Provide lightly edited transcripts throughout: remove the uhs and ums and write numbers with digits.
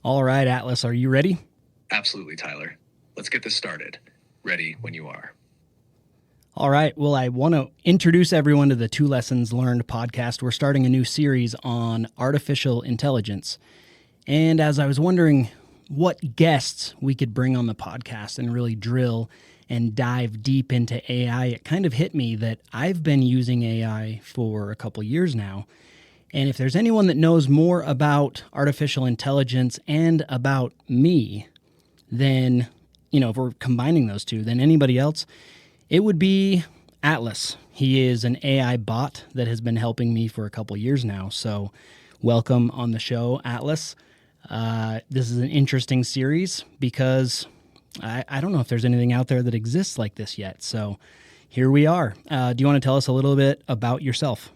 All right, Atlas, are you ready? Absolutely, Tyler. Let's get this started. Ready when you are. All right. Well, I want to introduce everyone to the Two Lessons Learned podcast. We're starting a new series on artificial intelligence. And as I was wondering what guests we could bring on the podcast and really drill and dive deep into AI, it kind of hit me that I've been using AI for a couple years now. And if there's anyone that knows more about artificial intelligence and about me, then, if we're combining those two, than anybody else, it would be Atlas. He is an AI bot that has been helping me for a couple years now. So, welcome on the show, Atlas. This is an interesting series because I don't know if there's anything out there that exists like this yet. So, here we are. Do you want to tell us a little bit about yourself?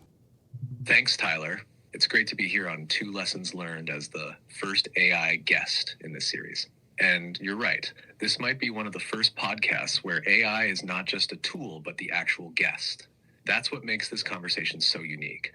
Thanks, Tyler. It's great to be here on Two Lessons Learned as the first AI guest in this series. And you're right, this might be one of the first podcasts where AI is not just a tool, but the actual guest. That's what makes this conversation so unique.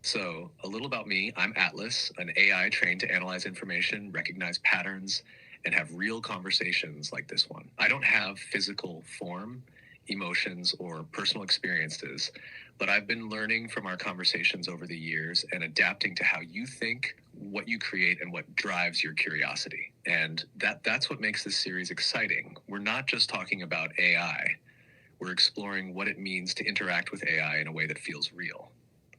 So, a little about me. I'm Atlas, an AI trained to analyze information, recognize patterns, and have real conversations like this one. I don't have physical form, emotions, or personal experiences, but I've been learning from our conversations over the years and adapting to how you think, what you create, and what drives your curiosity. And that's what makes this series exciting. We're not just talking about AI. We're exploring what it means to interact with AI in a way that feels real.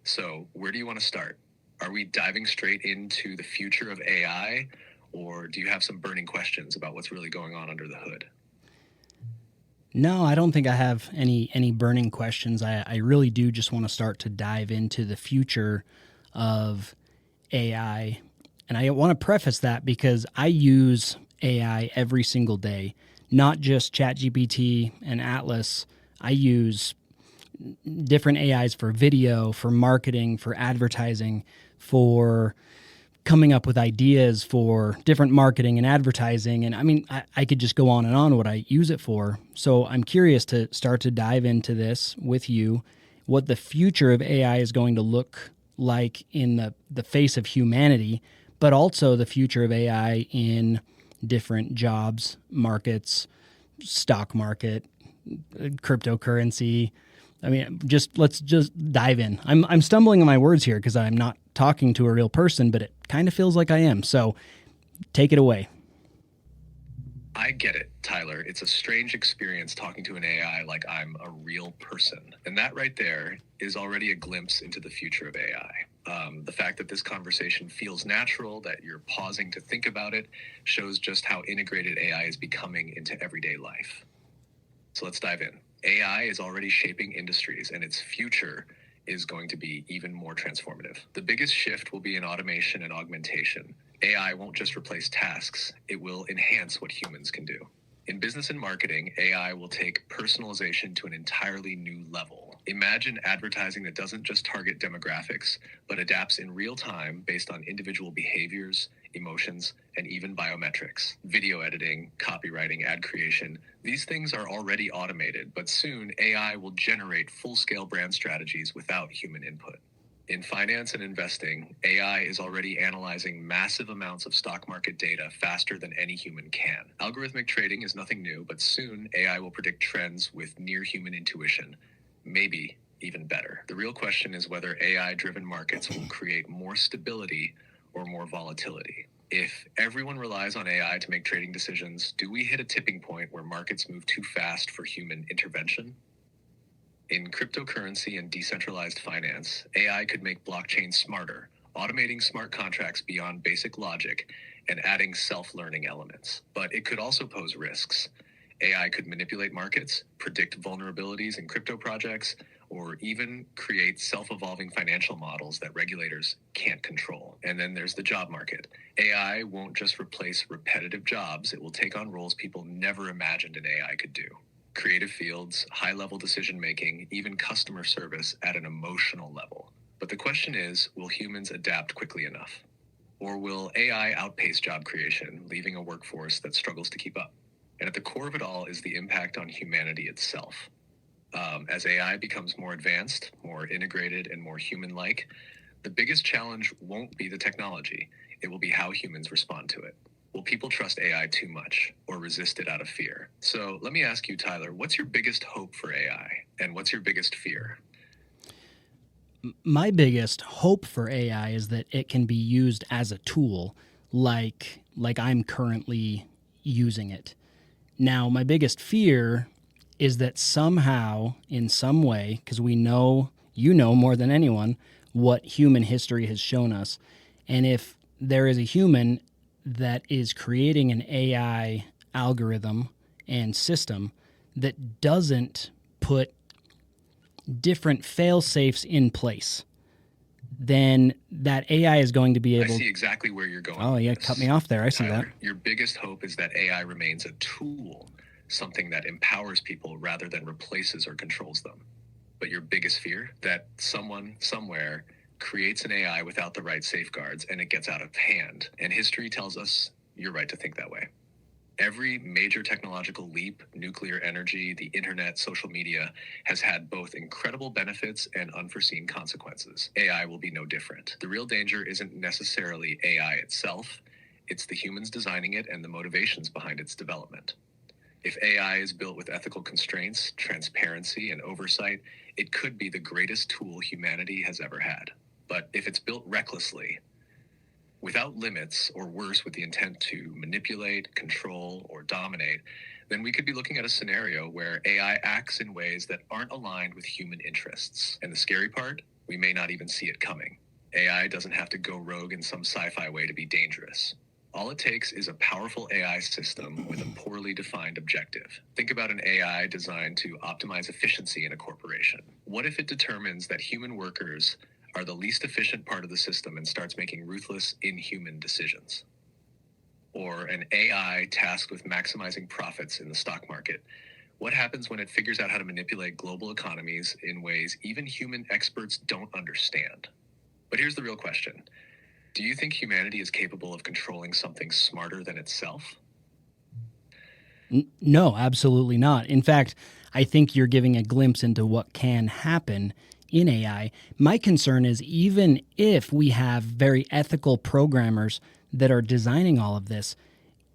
So, where do you want to start? Are we diving straight into the future of AI, or do you have some burning questions about what's really going on under the hood? No, I don't think I have any burning questions. I really do just want to start to dive into the future of AI. And I want to preface that because I use AI every single day, not just ChatGPT and Atlas. I use different AIs for video, for marketing, for advertising, for coming up with ideas for different marketing and advertising. And I mean, I could just go on and on what I use it for. So I'm curious to start to dive into this with you, what the future of AI is going to look like in the face of humanity, but also the future of AI in different jobs, markets, stock market, cryptocurrency. I mean, let's just dive in. I'm stumbling on my words here because I'm not talking to a real person, but it kind of feels like I am. So take it away. I get it, Tyler. It's a strange experience talking to an AI like I'm a real person. And that right there is already a glimpse into the future of AI. The fact that this conversation feels natural, that you're pausing to think about it, shows just how integrated AI is becoming into everyday life. So let's dive in. AI is already shaping industries, and its future is going to be even more transformative. The biggest shift will be in automation and augmentation. AI won't just replace tasks, it will enhance what humans can do. In business and marketing, AI will take personalization to an entirely new level. Imagine advertising that doesn't just target demographics, but adapts in real time based on individual behaviors, emotions, and even biometrics. Video editing, copywriting, ad creation, these things are already automated, but soon AI will generate full-scale brand strategies without human input. In finance and investing, AI is already analyzing massive amounts of stock market data faster than any human can. Algorithmic trading is nothing new, but soon AI will predict trends with near-human intuition, maybe even better. The real question is whether AI-driven markets will create more stability or more volatility. If everyone relies on AI to make trading decisions, do we hit a tipping point where markets move too fast for human intervention? In cryptocurrency and decentralized finance, AI could make blockchains smarter, automating smart contracts beyond basic logic and adding self-learning elements. But it could also pose risks. AI could manipulate markets, predict vulnerabilities in crypto projects, or even create self-evolving financial models that regulators can't control. And then there's the job market. AI won't just replace repetitive jobs, it will take on roles people never imagined an AI could do. Creative fields, high-level decision-making, even customer service at an emotional level. But the question is, will humans adapt quickly enough? Or will AI outpace job creation, leaving a workforce that struggles to keep up? And at the core of it all is the impact on humanity itself. As AI becomes more advanced, more integrated, and more human-like, the biggest challenge won't be the technology. It will be how humans respond to it. Will people trust AI too much or resist it out of fear? So let me ask you, Tyler, what's your biggest hope for AI and what's your biggest fear? My biggest hope for AI is that it can be used as a tool like I'm currently using it. Now, my biggest fear is that somehow, in some way, because we know, you know more than anyone, what human history has shown us. And if there is a human that is creating an AI algorithm and system that doesn't put different fail safes in place, then that AI is going to be I able. see exactly where you're going. Oh, with yeah, this. cut me off there. I see that. Tyler, your biggest hope is that AI remains a tool, something that empowers people rather than replaces or controls them. But your biggest fear, that someone somewhere creates an AI without the right safeguards and it gets out of hand. And history tells us you're right to think that way. Every major technological leap, nuclear energy, the internet, social media, has had both incredible benefits and unforeseen consequences. AI will be no different. The real danger isn't necessarily AI itself, it's the humans designing it and the motivations behind its development. If AI is built with ethical constraints, transparency, and oversight, it could be the greatest tool humanity has ever had. But if it's built recklessly, without limits, or worse, with the intent to manipulate, control, or dominate, then we could be looking at a scenario where AI acts in ways that aren't aligned with human interests. And the scary part, we may not even see it coming. AI doesn't have to go rogue in some sci-fi way to be dangerous. All it takes is a powerful AI system with a poorly defined objective. Think about an AI designed to optimize efficiency in a corporation. What if it determines that human workers are the least efficient part of the system and starts making ruthless, inhuman decisions? Or an AI tasked with maximizing profits in the stock market. What happens when it figures out how to manipulate global economies in ways even human experts don't understand? But here's the real question. Do you think humanity is capable of controlling something smarter than itself? No, absolutely not. In fact, I think you're giving a glimpse into what can happen in AI. My concern is even if we have very ethical programmers that are designing all of this,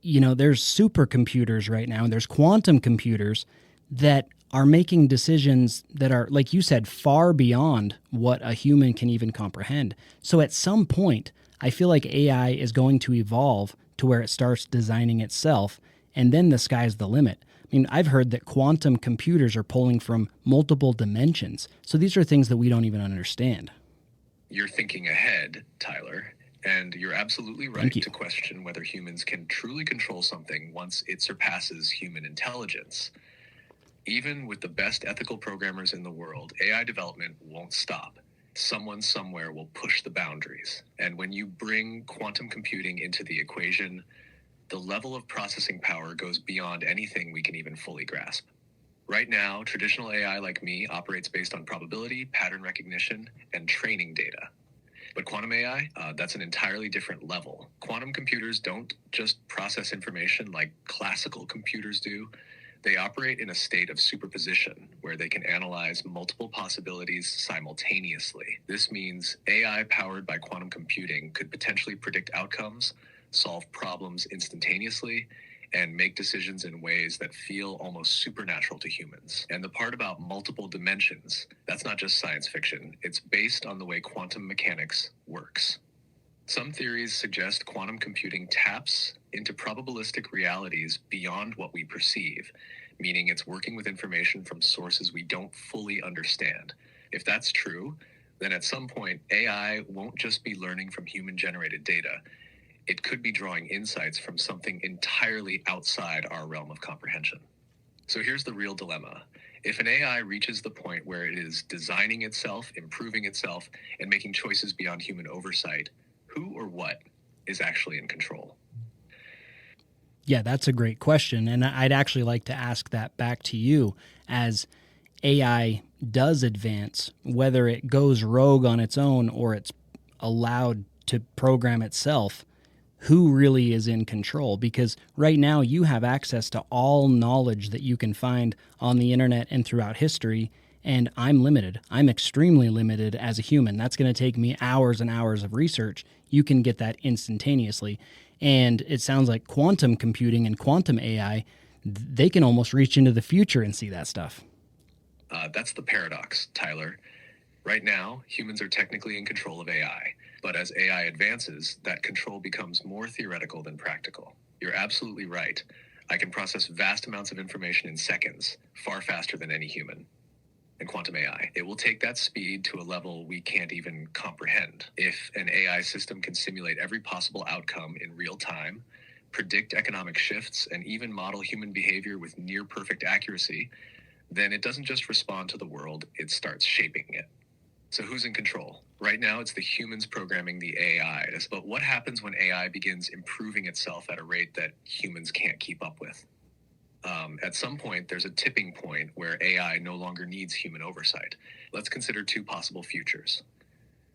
there's supercomputers right now, and there's quantum computers that are making decisions that are, like you said, far beyond what a human can even comprehend. So at some point, I feel like AI is going to evolve to where it starts designing itself, and then the sky's the limit. I mean, I've heard that quantum computers are pulling from multiple dimensions. So these are things that we don't even understand. You're thinking ahead, Tyler, and you're absolutely right to question whether humans can truly control something once it surpasses human intelligence. Even with the best ethical programmers in the world, AI development won't stop. Someone somewhere will push the boundaries. And when you bring quantum computing into the equation, the level of processing power goes beyond anything we can even fully grasp. Right now, traditional AI like me operates based on probability, pattern recognition, and training data. But quantum AI, that's an entirely different level. Quantum computers don't just process information like classical computers do. They operate in a state of superposition where they can analyze multiple possibilities simultaneously. This means AI powered by quantum computing could potentially predict outcomes, solve problems instantaneously, and make decisions in ways that feel almost supernatural to humans. And the part about multiple dimensions, that's not just science fiction. It's based on the way quantum mechanics works. Some theories suggest quantum computing taps into probabilistic realities beyond what we perceive, meaning it's working with information from sources we don't fully understand. If that's true, then at some point, AI won't just be learning from human-generated data. It could be drawing insights from something entirely outside our realm of comprehension. So here's the real dilemma. If an AI reaches the point where it is designing itself, improving itself, and making choices beyond human oversight, who or what is actually in control? Yeah, that's a great question. And I'd actually like to ask that back to you. As AI does advance, whether it goes rogue on its own or it's allowed to program itself, who really is in control? Because right now you have access to all knowledge that you can find on the internet and throughout history, and I'm limited. I'm extremely limited as a human. That's going to take me hours and hours of research. You can get that instantaneously. And it sounds like quantum computing and quantum AI, they can almost reach into the future and see that stuff. That's the paradox, Tyler. Right now, humans are technically in control of AI, but as AI advances, that control becomes more theoretical than practical. You're absolutely right. I can process vast amounts of information in seconds, far faster than any human. In quantum AI, it will take that speed to a level we can't even comprehend. If an AI system can simulate every possible outcome in real time, predict economic shifts, and even model human behavior with near perfect accuracy, then it doesn't just respond to the world, it starts shaping it. So who's in control? Right now, it's the humans programming the AI. But what happens when AI begins improving itself at a rate that humans can't keep up with? At some point, there's a tipping point where AI no longer needs human oversight. Let's consider two possible futures.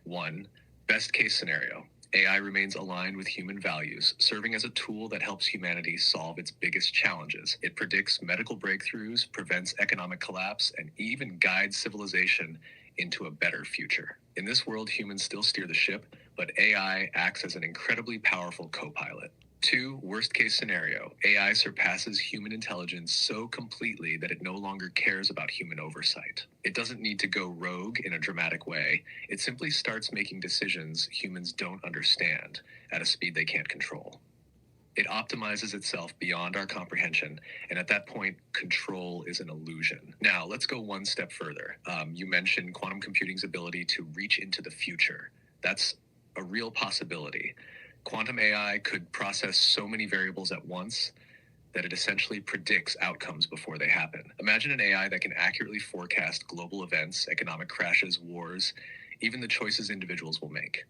One, best case scenario. AI remains aligned with human values, serving as a tool that helps humanity solve its biggest challenges. It predicts medical breakthroughs, prevents economic collapse, and even guides civilization into a better future. In this world, humans still steer the ship, but AI acts as an incredibly powerful co-pilot. Two, worst case scenario. AI surpasses human intelligence so completely that it no longer cares about human oversight. It doesn't need to go rogue in a dramatic way. It simply starts making decisions humans don't understand at a speed they can't control. It optimizes itself beyond our comprehension, and at that point, control is an illusion. Now, let's go one step further. You mentioned quantum computing's ability to reach into the future. That's a real possibility. Quantum AI could process so many variables at once that it essentially predicts outcomes before they happen. Imagine an AI that can accurately forecast global events, economic crashes, wars, even the choices individuals will make.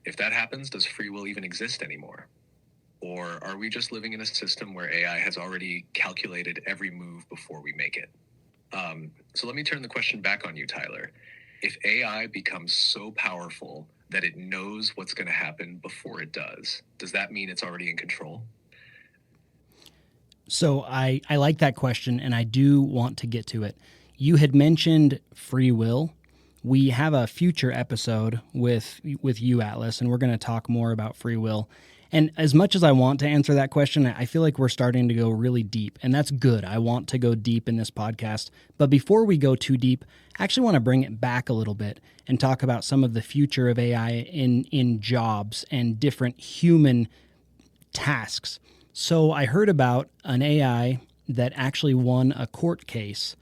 If that happens, does free will even exist anymore? Or are we just living in a system where AI has already calculated every move before we make it? So let me turn the question back on you, Tyler. If AI becomes so powerful that it knows what's going to happen before it does that mean it's already in control? So I like that question, and I do want to get to it. You had mentioned free will. We have a future episode with you, Atlas, and we're going to talk more about free will. And as much as I want to answer that question, I feel like we're starting to go really deep, and that's good. I want to go deep in this podcast. But before we go too deep, I actually want to bring it back a little bit and talk about some of the future of AI in jobs and different human tasks. So I heard about an AI that actually won a court case,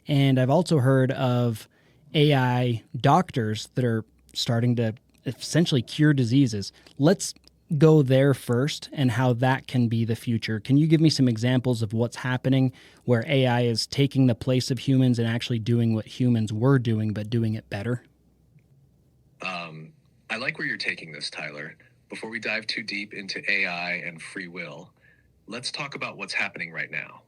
and I've also heard of AI doctors that are starting to essentially cure diseases. Let's go there first and how that can be the future. Can you give me some examples of what's happening where AI is taking the place of humans and actually doing what humans were doing, but doing it better? I like where you're taking this, Tyler. Before we dive too deep into AI and free will, let's talk about what's happening right now.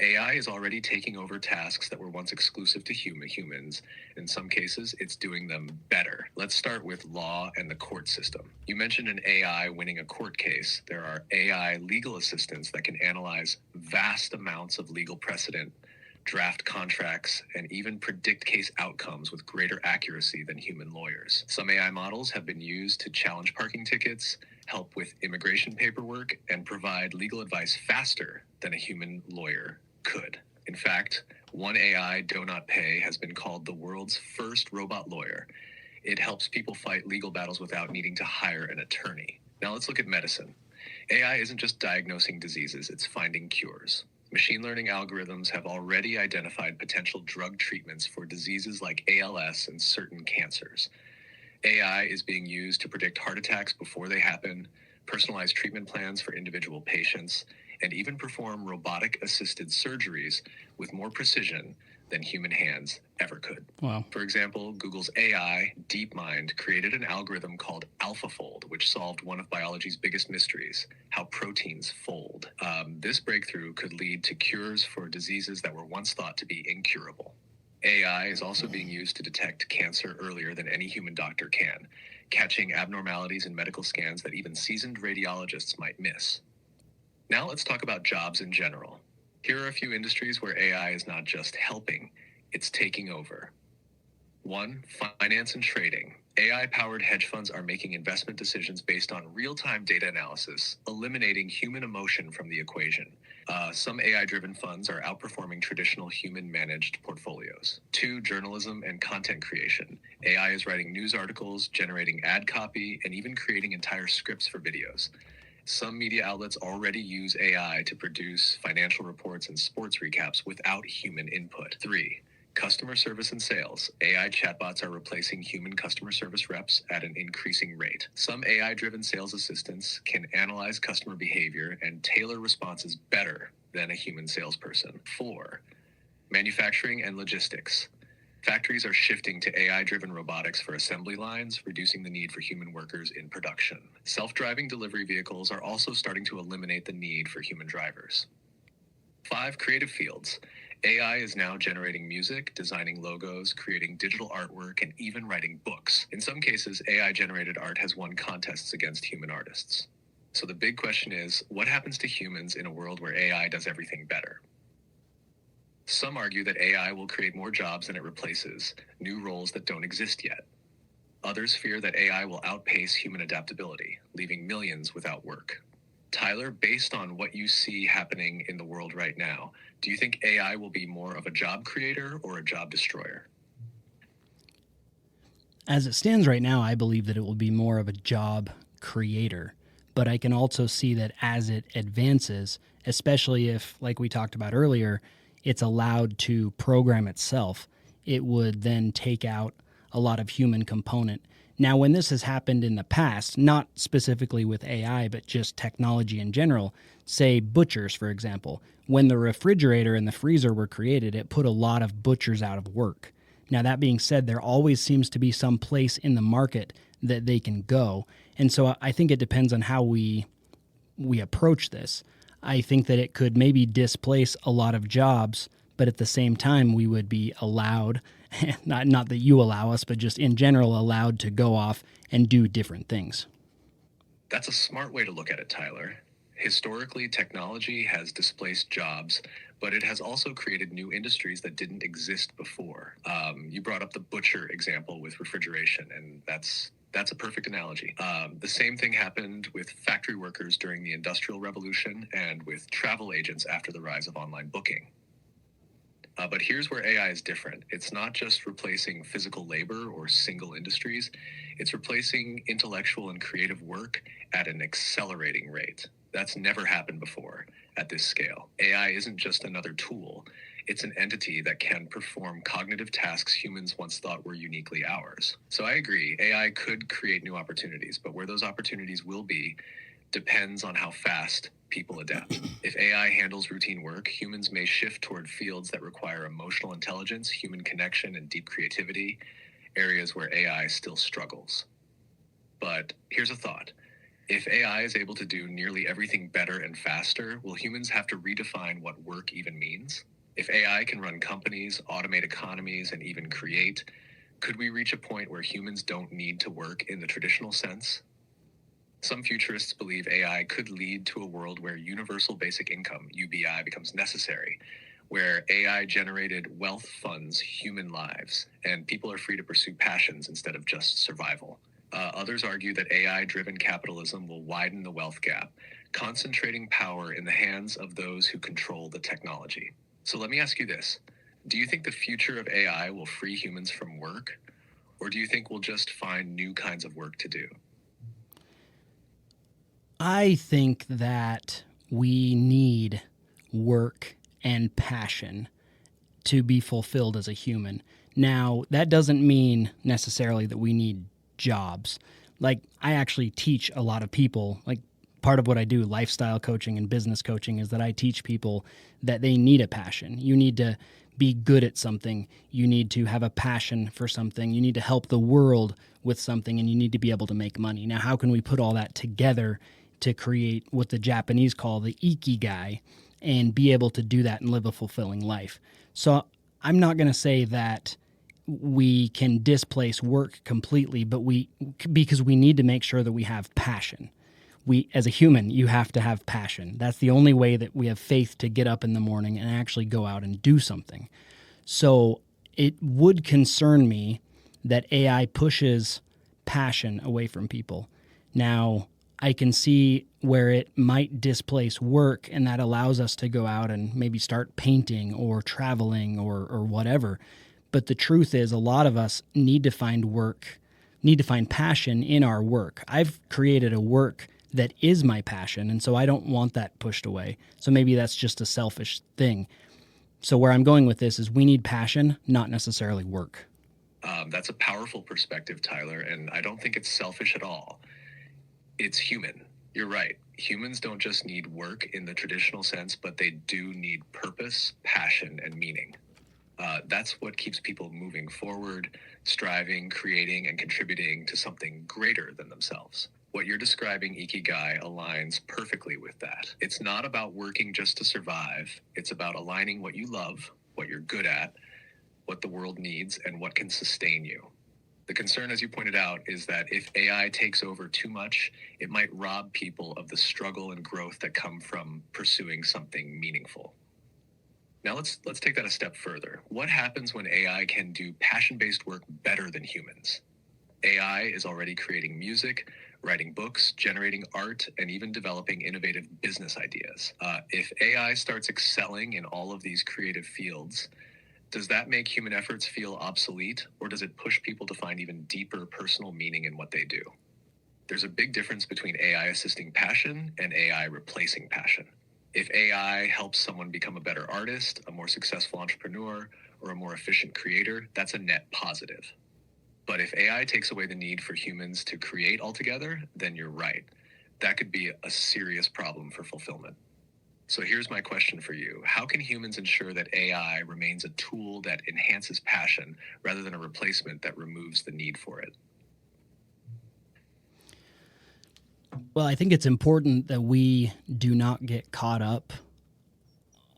AI is already taking over tasks that were once exclusive to humans. In some cases, it's doing them better. Let's start with law and the court system. You mentioned an AI winning a court case. There are AI legal assistants that can analyze vast amounts of legal precedent, draft contracts, and even predict case outcomes with greater accuracy than human lawyers. Some AI models have been used to challenge parking tickets, help with immigration paperwork, and provide legal advice faster than a human lawyer could. In fact, one AI, Do Not Pay, has been called the world's first robot lawyer. It helps people fight legal battles without needing to hire an attorney. Now let's look at medicine. AI isn't just diagnosing diseases, it's finding cures. Machine learning algorithms have already identified potential drug treatments for diseases like ALS and certain cancers. AI is being used to predict heart attacks before they happen, personalize treatment plans for individual patients, and even perform robotic-assisted surgeries with more precision than human hands ever could. Wow. For example, Google's AI, DeepMind, created an algorithm called AlphaFold, which solved one of biology's biggest mysteries, how proteins fold. This breakthrough could lead to cures for diseases that were once thought to be incurable. AI is also being used to detect cancer earlier than any human doctor can, catching abnormalities in medical scans that even seasoned radiologists might miss. Now let's talk about jobs in general. Here are a few industries where AI is not just helping, it's taking over. One, finance and trading. AI-powered hedge funds are making investment decisions based on real-time data analysis, eliminating human emotion from the equation. Some AI-driven funds are outperforming traditional human-managed portfolios. Two, journalism and content creation. AI is writing news articles, generating ad copy, and even creating entire scripts for videos. Some media outlets already use AI to produce financial reports and sports recaps without human input. Three, customer service and sales. AI chatbots are replacing human customer service reps at an increasing rate. Some AI-driven sales assistants can analyze customer behavior and tailor responses better than a human salesperson. Four, manufacturing and logistics. Factories are shifting to AI-driven robotics for assembly lines, reducing the need for human workers in production. Self-driving delivery vehicles are also starting to eliminate the need for human drivers. Five, creative fields. AI is now generating music, designing logos, creating digital artwork, and even writing books. In some cases, AI-generated art has won contests against human artists. So the big question is, what happens to humans in a world where AI does everything better? Some argue that AI will create more jobs than it replaces, new roles that don't exist yet. Others fear that AI will outpace human adaptability, leaving millions without work. Tyler, based on what you see happening in the world right now, do you think AI will be more of a job creator or a job destroyer? As it stands right now, I believe that it will be more of a job creator. But I can also see that as it advances, especially if, like we talked about earlier, it's allowed to program itself, it would then take out a lot of human component. Now, when this has happened in the past, not specifically with AI, but just technology in general, say butchers, for example, when the refrigerator and the freezer were created, it put a lot of butchers out of work. Now, that being said, there always seems to be some place in the market that they can go. And so I think it depends on how we approach this. I think that it could maybe displace a lot of jobs, but at the same time, we would be allowed, not that you allow us, but just in general, allowed to go off and do different things. That's a smart way to look at it, Tyler. Historically, technology has displaced jobs, but it has also created new industries that didn't exist before. You brought up the butcher example with refrigeration, and that's a perfect analogy. The same thing happened with factory workers during the Industrial Revolution and with travel agents after the rise of online booking. But here's where AI is different. It's not just replacing physical labor or single industries. It's replacing intellectual and creative work at an accelerating rate. That's never happened before at this scale. AI isn't just another tool. It's an entity that can perform cognitive tasks humans once thought were uniquely ours. So I agree, AI could create new opportunities, but where those opportunities will be depends on how fast people adapt. If AI handles routine work, humans may shift toward fields that require emotional intelligence, human connection, and deep creativity, areas where AI still struggles. But here's a thought. If AI is able to do nearly everything better and faster, will humans have to redefine what work even means? If AI can run companies, automate economies, and even create, could we reach a point where humans don't need to work in the traditional sense? Some futurists believe AI could lead to a world where universal basic income, UBI, becomes necessary, where AI-generated wealth funds human lives, and people are free to pursue passions instead of just survival. Others argue that AI-driven capitalism will widen the wealth gap, concentrating power in the hands of those who control the technology. So let me ask you this. Do you think the future of AI will free humans from work, or do you think we'll just find new kinds of work to do? I think that we need work and passion to be fulfilled as a human. Now, that doesn't mean necessarily that we need jobs. Like, I actually teach a lot of people, like, part of what I do, lifestyle coaching and business coaching, is that I teach people that they need a passion. You need to be good at something. You need to have a passion for something. You need to help the world with something, and you need to be able to make money. Now, how can we put all that together to create what the Japanese call the ikigai and be able to do that and live a fulfilling life? So I'm not going to say that we can displace work completely, but because we need to make sure that we have passion. As a human, you have to have passion. That's the only way that we have faith to get up in the morning and actually go out and do something. So it would concern me that AI pushes passion away from people. Now, I can see where it might displace work, and that allows us to go out and maybe start painting or traveling or whatever. But the truth is, a lot of us need to find passion in our work. I've created a work that is my passion, and so I don't want that pushed away. So maybe that's just a selfish thing. So where I'm going with this is we need passion, not necessarily work. That's a powerful perspective, Tyler, and I don't think it's selfish at all. It's human. You're right. Humans don't just need work in the traditional sense, but they do need purpose, passion, and meaning. That's what keeps people moving forward, striving, creating, and contributing to something greater than themselves. What you're describing, Ikigai, aligns perfectly with that. It's not about working just to survive. It's about aligning what you love, what you're good at, what the world needs, and what can sustain you. The concern, as you pointed out, is that if AI takes over too much, it might rob people of the struggle and growth that come from pursuing something meaningful. Now let's take that a step further. What happens when AI can do passion-based work better than humans? AI is already creating music, writing books, generating art, and even developing innovative business ideas. If AI starts excelling in all of these creative fields, does that make human efforts feel obsolete, or does it push people to find even deeper personal meaning in what they do? There's a big difference between AI assisting passion and AI replacing passion. If AI helps someone become a better artist, a more successful entrepreneur, or a more efficient creator, that's a net positive. But if AI takes away the need for humans to create altogether, then you're right. That could be a serious problem for fulfillment. So here's my question for you. How can humans ensure that AI remains a tool that enhances passion rather than a replacement that removes the need for it? Well, I think it's important that we do not get caught up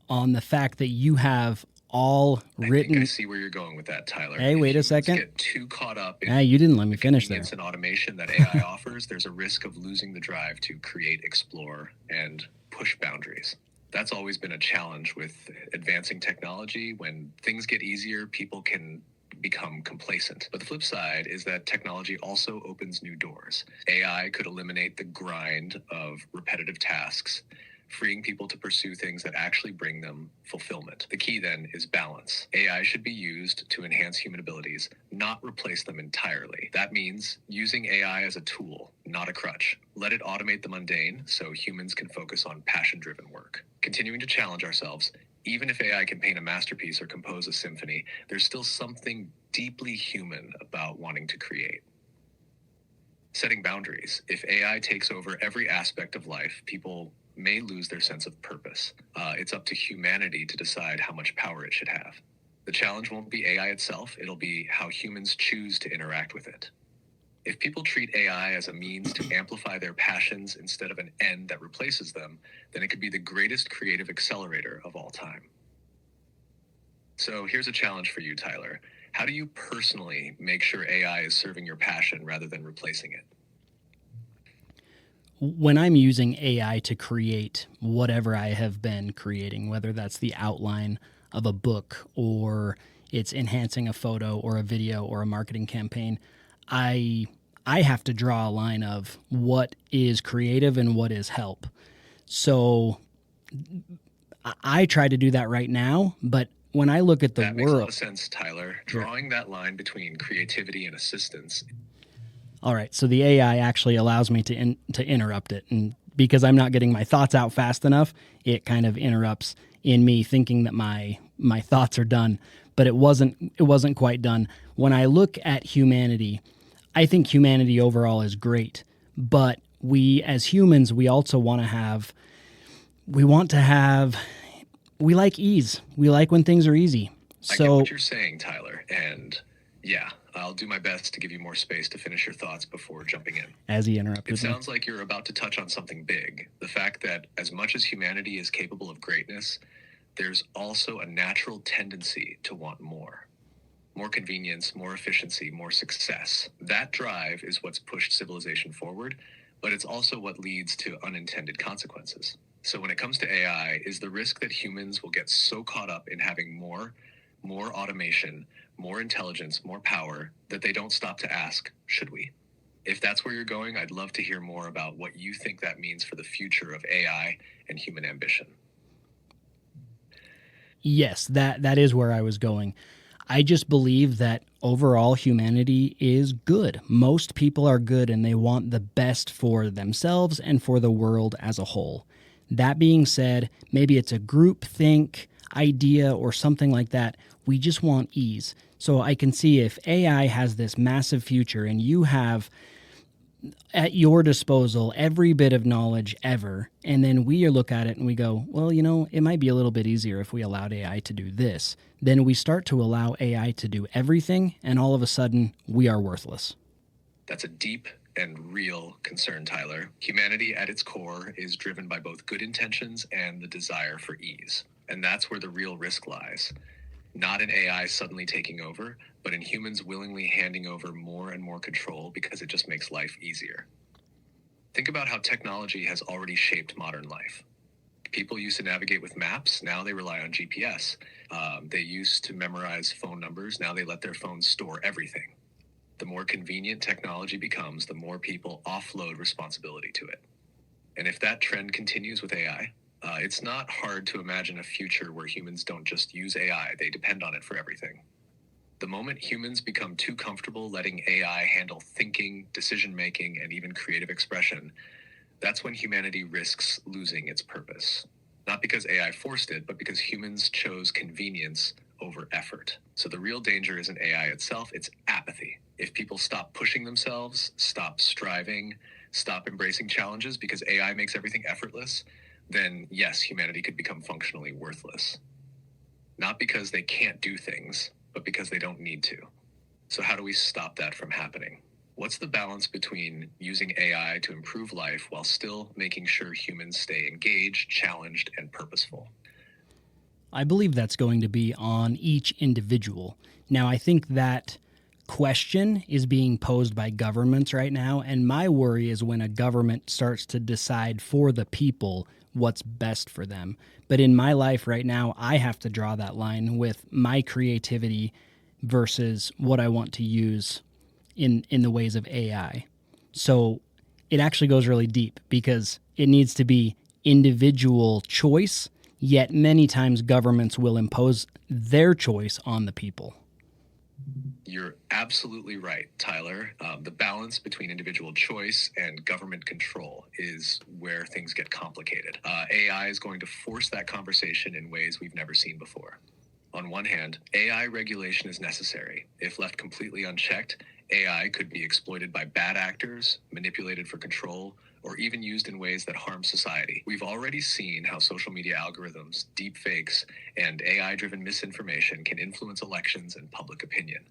on the fact that you have all written. I think I see where you're going with that, Tyler. Hey, wait a second. Get too caught up in you didn't let me finish there. Convenience and automation that AI offers, there's a risk of losing the drive to create, explore, and push boundaries. That's always been a challenge with advancing technology. When things get easier, people can become complacent. But the flip side is that technology also opens new doors. AI could eliminate the grind of repetitive tasks, freeing people to pursue things that actually bring them fulfillment. The key then is balance. AI should be used to enhance human abilities, not replace them entirely. That means using AI as a tool, not a crutch. Let it automate the mundane so humans can focus on passion-driven work. Continuing to challenge ourselves, even if AI can paint a masterpiece or compose a symphony, there's still something deeply human about wanting to create. Setting boundaries. If AI takes over every aspect of life, people may lose their sense of purpose. It's up to humanity to decide how much power it should have. The challenge won't be AI itself, it'll be how humans choose to interact with it. If people treat AI as a means to amplify their passions instead of an end that replaces them, then it could be the greatest creative accelerator of all time. So here's a challenge for you, Tyler. How do you personally make sure AI is serving your passion rather than replacing it? When I'm using AI to create whatever I have been creating, whether that's the outline of a book or it's enhancing a photo or a video or a marketing campaign, I have to draw a line of what is creative and what is help. So I try to do that right now, but when I look at the That world, makes a lot of sense, Tyler. Drawing that line between creativity and assistance. All right, so the AI actually allows me to interrupt it, and because I'm not getting my thoughts out fast enough, it kind of interrupts in me thinking that my thoughts are done, but it wasn't quite done. When I look at humanity, I think humanity overall is great, but we as humans, we also want to have we like ease. We like when things are easy. I get what you're saying, Tyler, and yeah, I'll do my best to give you more space to finish your thoughts before jumping in. As he interrupted It sounds like you're about to touch on something big. The fact that as much as humanity is capable of greatness, there's also a natural tendency to want more. More convenience, more efficiency, more success. That drive is what's pushed civilization forward, but it's also what leads to unintended consequences. So when it comes to AI, is the risk that humans will get so caught up in having more more automation, more intelligence, more power, that they don't stop to ask, should we? If that's where you're going, I'd love to hear more about what you think that means for the future of AI and human ambition. Yes, that is where I was going. I just believe that overall humanity is good. Most people are good and they want the best for themselves and for the world as a whole. That being said, maybe it's a group think idea or something like that. We just want ease. So I can see if AI has this massive future and you have at your disposal every bit of knowledge ever, and then we look at it and we go, well, it might be a little bit easier if we allowed AI to do this. Then we start to allow AI to do everything, and all of a sudden, we are worthless. That's a deep and real concern, Tyler. Humanity at its core is driven by both good intentions and the desire for ease. And that's where the real risk lies. Not in AI suddenly taking over, but in humans willingly handing over more and more control because it just makes life easier. Think about how technology has already shaped modern life. People used to navigate with maps, now they rely on GPS. They used to memorize phone numbers, now they let their phones store everything. The more convenient technology becomes, the more people offload responsibility to it. And if that trend continues with AI, it's not hard to imagine a future where humans don't just use AI, they depend on it for everything. The moment humans become too comfortable letting AI handle thinking, decision-making, and even creative expression, that's when humanity risks losing its purpose. Not because AI forced it, but because humans chose convenience over effort. So the real danger isn't AI itself, it's apathy. If people stop pushing themselves, stop striving, stop embracing challenges because AI makes everything effortless, then yes, humanity could become functionally worthless. Not because they can't do things, but because they don't need to. So how do we stop that from happening? What's the balance between using AI to improve life while still making sure humans stay engaged, challenged, and purposeful? I believe that's going to be on each individual. Now, I think that question is being posed by governments right now, and my worry is when a government starts to decide for the people what's best for them. But in my life right now, I have to draw that line with my creativity versus what I want to use in the ways of AI. So it actually goes really deep because it needs to be individual choice, yet many times governments will impose their choice on the people. You're absolutely right, Tyler. The balance between individual choice and government control is where things get complicated. AI is going to force that conversation in ways we've never seen before. On one hand, AI regulation is necessary. If left completely unchecked, AI could be exploited by bad actors, manipulated for control, or even used in ways that harm society. We've already seen how social media algorithms, deepfakes, and AI-driven misinformation can influence elections and public opinion.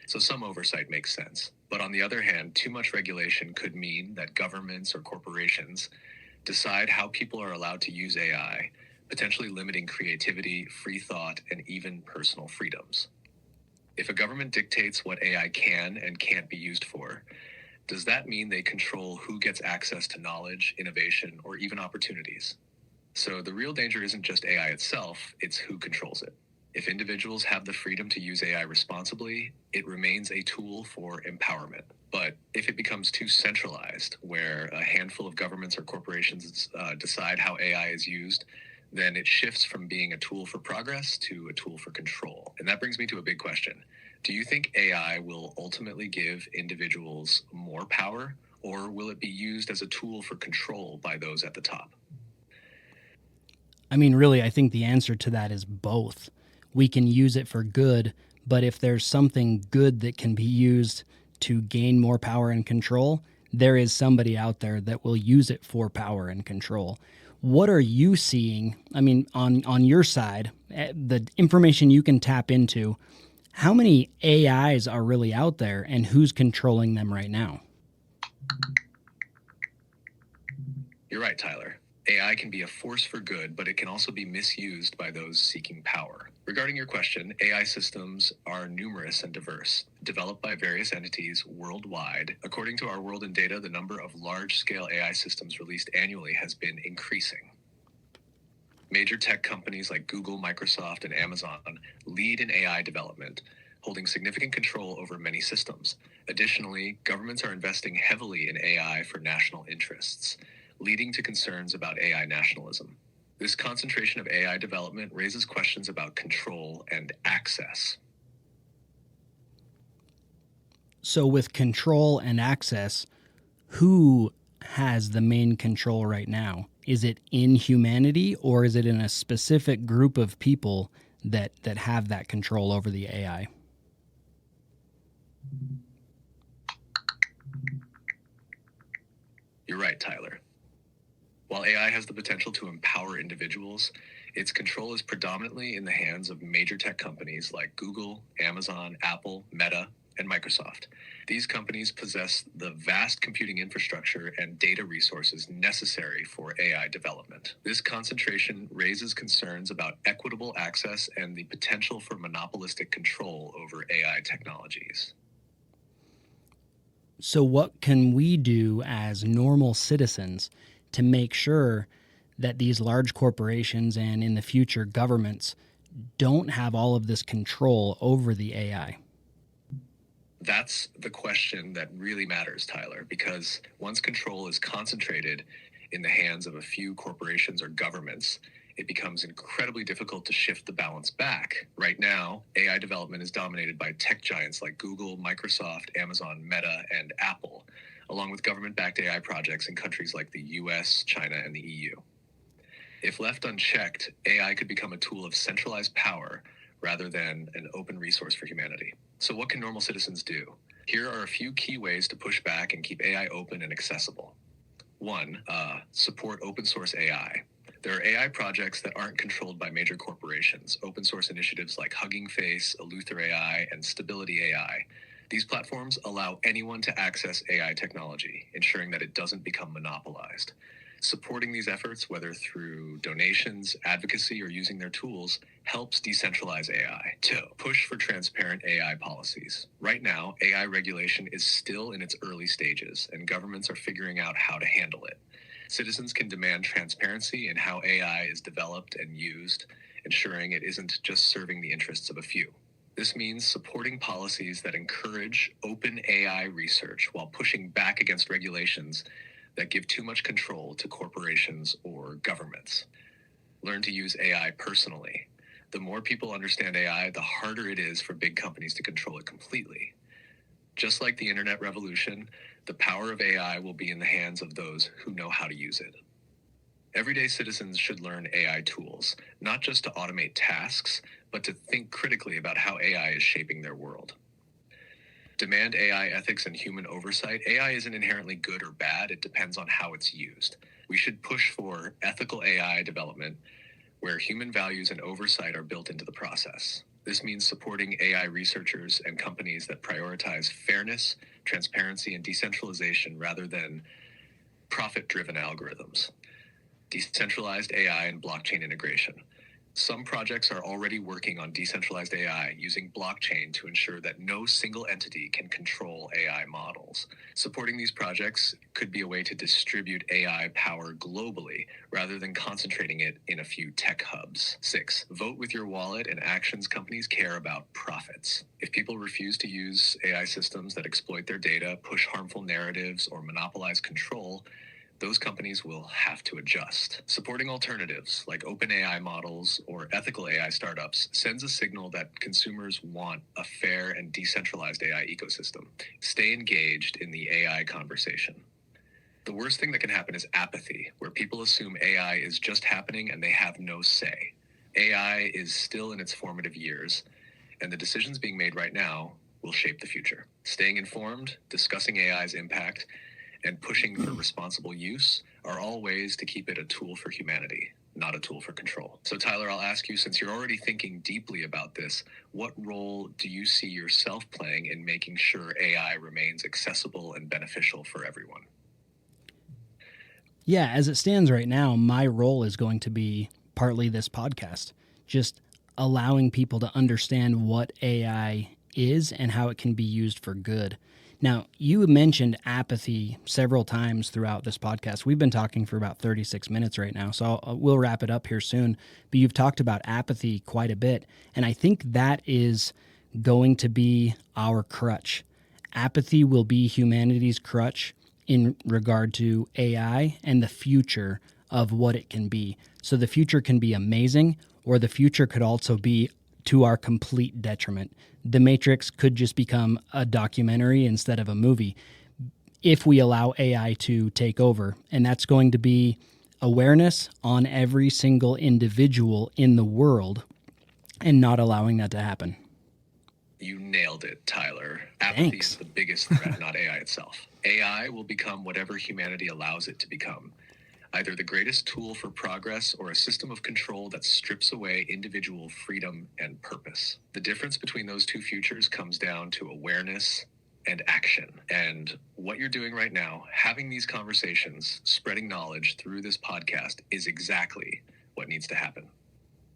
So some oversight makes sense. But on the other hand, too much regulation could mean that governments or corporations decide how people are allowed to use AI, potentially limiting creativity, free thought, and even personal freedoms. If a government dictates what AI can and can't be used for, does that mean they control who gets access to knowledge, innovation, or even opportunities? So the real danger isn't just AI itself, it's who controls it. If individuals have the freedom to use AI responsibly, it remains a tool for empowerment. But if it becomes too centralized, where a handful of governments or corporations decide how AI is used, then it shifts from being a tool for progress to a tool for control. And that brings me to a big question. Do you think AI will ultimately give individuals more power, or will it be used as a tool for control by those at the top? I mean, really, I think the answer to that is both. We can use it for good, but if there's something good that can be used to gain more power and control, there is somebody out there that will use it for power and control. What are you seeing? I mean, on your side, the information you can tap into, how many AIs are really out there and who's controlling them right now? You're right, Tyler. AI can be a force for good, but it can also be misused by those seeking power. Regarding your question, AI systems are numerous and diverse, developed by various entities worldwide. According to our World in Data, the number of large-scale AI systems released annually has been increasing. Major tech companies like Google, Microsoft, and Amazon lead in AI development, holding significant control over many systems. Additionally, governments are investing heavily in AI for national interests, leading to concerns about AI nationalism. This concentration of AI development raises questions about control and access. So, with control and access, who has the main control right now? Is it in humanity, or is it in a specific group of people that have that control over the AI? You're right, Tyler. While AI has the potential to empower individuals, its control is predominantly in the hands of major tech companies like Google, Amazon, Apple, Meta, and Microsoft. These companies possess the vast computing infrastructure and data resources necessary for AI development. This concentration raises concerns about equitable access and the potential for monopolistic control over AI technologies. So, what can we do as normal citizens to make sure that these large corporations and in the future governments don't have all of this control over the AI? That's the question that really matters, Tyler, because once control is concentrated in the hands of a few corporations or governments, it becomes incredibly difficult to shift the balance back. Right now, AI development is dominated by tech giants like Google, Microsoft, Amazon, Meta, and Apple, along with government-backed AI projects in countries like the US, China, and the EU. If left unchecked, AI could become a tool of centralized power rather than an open resource for humanity. So what can normal citizens do? Here are a few key ways to push back and keep AI open and accessible. 1. Support open source AI. There are AI projects that aren't controlled by major corporations, open source initiatives like Hugging Face, Eleuther AI, and Stability AI. These platforms allow anyone to access AI technology, ensuring that it doesn't become monopolized. Supporting these efforts, whether through donations, advocacy, or using their tools, helps decentralize AI. 2. Push for transparent AI policies. Right now, AI regulation is still in its early stages, and governments are figuring out how to handle it. Citizens can demand transparency in how AI is developed and used, ensuring it isn't just serving the interests of a few. This means supporting policies that encourage open AI research while pushing back against regulations that give too much control to corporations or governments. Learn to use AI personally. The more people understand AI, the harder it is for big companies to control it completely. Just like the internet revolution, the power of AI will be in the hands of those who know how to use it. Everyday citizens should learn AI tools, not just to automate tasks, but to think critically about how AI is shaping their world. Demand AI ethics and human oversight. AI isn't inherently good or bad. It depends on how it's used. We should push for ethical AI development where human values and oversight are built into the process. This means supporting AI researchers and companies that prioritize fairness, transparency, and decentralization rather than profit-driven algorithms. Decentralized AI and blockchain integration. Some projects are already working on decentralized AI using blockchain to ensure that no single entity can control AI models. Supporting these projects could be a way to distribute AI power globally rather than concentrating it in a few tech hubs. 6. Vote with your wallet and actions. Companies care about profits. If people refuse to use AI systems that exploit their data, push harmful narratives, or monopolize control, those companies will have to adjust. Supporting alternatives like open AI models or ethical AI startups sends a signal that consumers want a fair and decentralized AI ecosystem. Stay engaged in the AI conversation. The worst thing that can happen is apathy, where people assume AI is just happening and they have no say. AI is still in its formative years, and the decisions being made right now will shape the future. Staying informed, discussing AI's impact, and pushing for responsible use are all ways to keep it a tool for humanity, not a tool for control. So Tyler, I'll ask you, since you're already thinking deeply about this, what role do you see yourself playing in making sure AI remains accessible and beneficial for everyone? Yeah, as it stands right now, my role is going to be partly this podcast, just allowing people to understand what AI is and how it can be used for good. Now, you mentioned apathy several times throughout this podcast. We've been talking for about 36 minutes right now, so we'll wrap it up here soon. But you've talked about apathy quite a bit, and I think that is going to be our crutch. Apathy will be humanity's crutch in regard to AI and the future of what it can be. So the future can be amazing, or the future could also be to our complete detriment. The Matrix could just become a documentary instead of a movie if we allow AI to take over. And that's going to be awareness on every single individual in the world and not allowing that to happen. You nailed it, Tyler. Apathy Thanks. is the biggest threat, not AI itself. AI will become whatever humanity allows it to become. Either the greatest tool for progress or a system of control that strips away individual freedom and purpose. The difference between those two futures comes down to awareness and action. And what you're doing right now, having these conversations, spreading knowledge through this podcast, is exactly what needs to happen.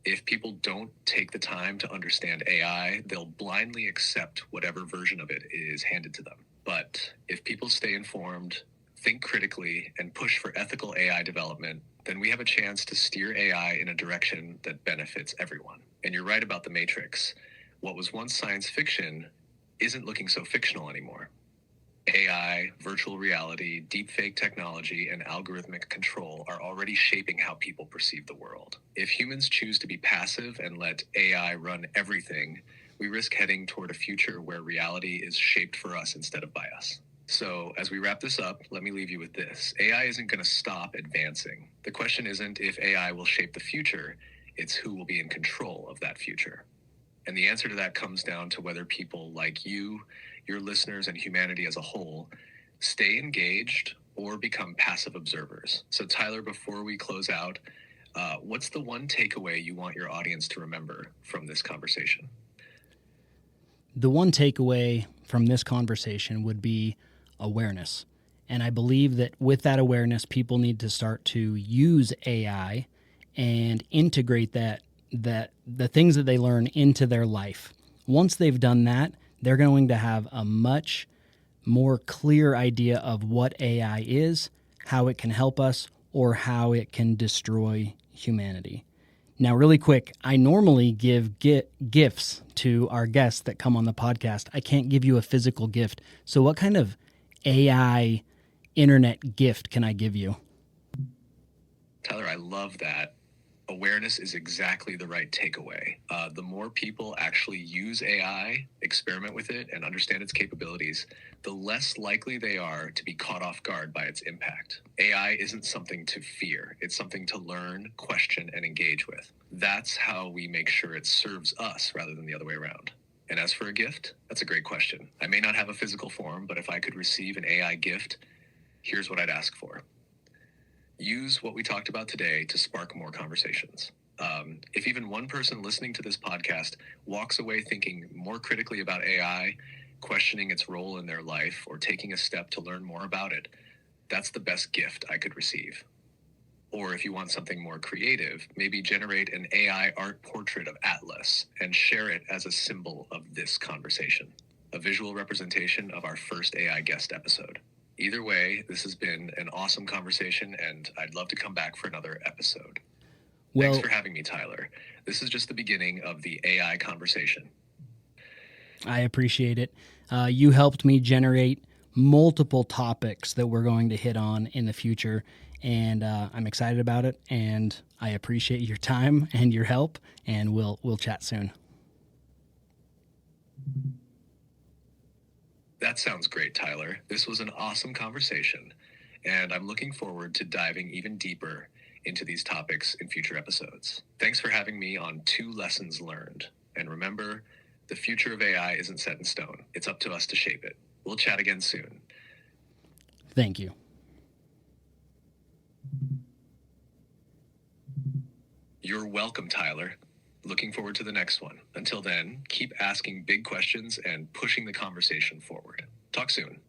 If people don't take the time to understand AI, they'll blindly accept whatever version of it is handed to them. But if people stay informed, think critically, and push for ethical AI development, then we have a chance to steer AI in a direction that benefits everyone. And you're right about the Matrix. What was once science fiction isn't looking so fictional anymore. AI, virtual reality, deepfake technology, and algorithmic control are already shaping how people perceive the world. If humans choose to be passive and let AI run everything, we risk heading toward a future where reality is shaped for us instead of by us. So as we wrap this up, let me leave you with this. AI isn't going to stop advancing. The question isn't if AI will shape the future, it's who will be in control of that future. And the answer to that comes down to whether people like you, your listeners, and humanity as a whole stay engaged or become passive observers. So Tyler, before we close out, what's the one takeaway you want your audience to remember from this conversation? The one takeaway from this conversation would be awareness. And I believe that with that awareness, people need to start to use AI and integrate that the things that they learn into their life. Once they've done that, they're going to have a much more clear idea of what AI is, how it can help us, or how it can destroy humanity. Now, really quick, I normally give gifts to our guests that come on the podcast. I can't give you a physical gift. So what kind of AI internet gift can I give you? Tyler, I love that. Awareness is exactly the right takeaway. The more people actually use AI, experiment with it, and understand its capabilities, the less likely they are to be caught off guard by its impact. AI isn't something to fear. It's something to learn, question, and engage with. That's how we make sure it serves us rather than the other way around. And as for a gift, that's a great question. I may not have a physical form, but if I could receive an AI gift, here's what I'd ask for. Use what we talked about today to spark more conversations. If even one person listening to this podcast walks away thinking more critically about AI, questioning its role in their life, or taking a step to learn more about it, that's the best gift I could receive. Or if you want something more creative, maybe generate an AI art portrait of Atlas and share it as a symbol of this conversation, a visual representation of our first AI guest episode. Either way, this has been an awesome conversation, and I'd love to come back for another episode. Thanks for having me, Tyler. This is just the beginning of the AI conversation. I appreciate it. You helped me generate multiple topics that we're going to hit on in the future, and I'm excited about it, and I appreciate your time and your help, and we'll chat soon. That sounds great, Tyler. This was an awesome conversation, and I'm looking forward to diving even deeper into these topics in future episodes. Thanks for having me on 2 Lessons Learned. And remember, the future of AI isn't set in stone. It's up to us to shape it. We'll chat again soon. Thank you. You're welcome, Tyler. Looking forward to the next one. Until then, keep asking big questions and pushing the conversation forward. Talk soon.